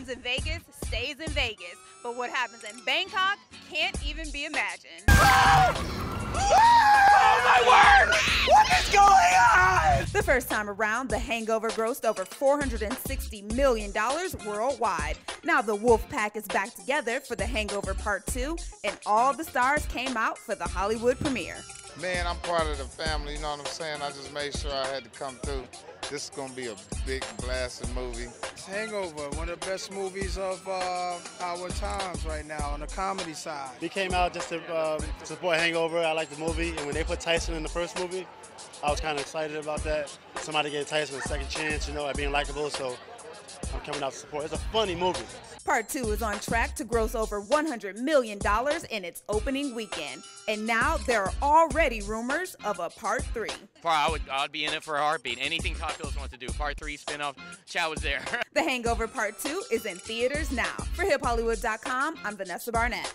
happens in Vegas stays in Vegas, but what happens in Bangkok can't even be imagined. Oh my word! What is going on? The first time around, The Hangover grossed over $460 million worldwide. Now the Wolf Pack is back together for The Hangover Part 2, and all the stars came out for the Hollywood premiere. Man, I'm part of the family, you know what I'm saying? I just made sure I had to come through. This is going to be a big blasting movie. Hangover, one of the best movies of our times right now on the comedy side. We came out just to support Hangover. I like the movie, and when they put Tyson in the first movie, I was kind of excited about that. Somebody gave Tyson a second chance, you know, at being likable, so I'm coming out to support. It's a funny movie. Part 2 is on track to gross over $100 million in its opening weekend. And now there are already rumors of a Part 3. I'd be in it for a heartbeat. Anything Todd Phillips wants to do. Part 3 spinoff, Chow was there. The Hangover Part 2 is in theaters now. For HipHollywood.com, I'm Vanessa Barnett.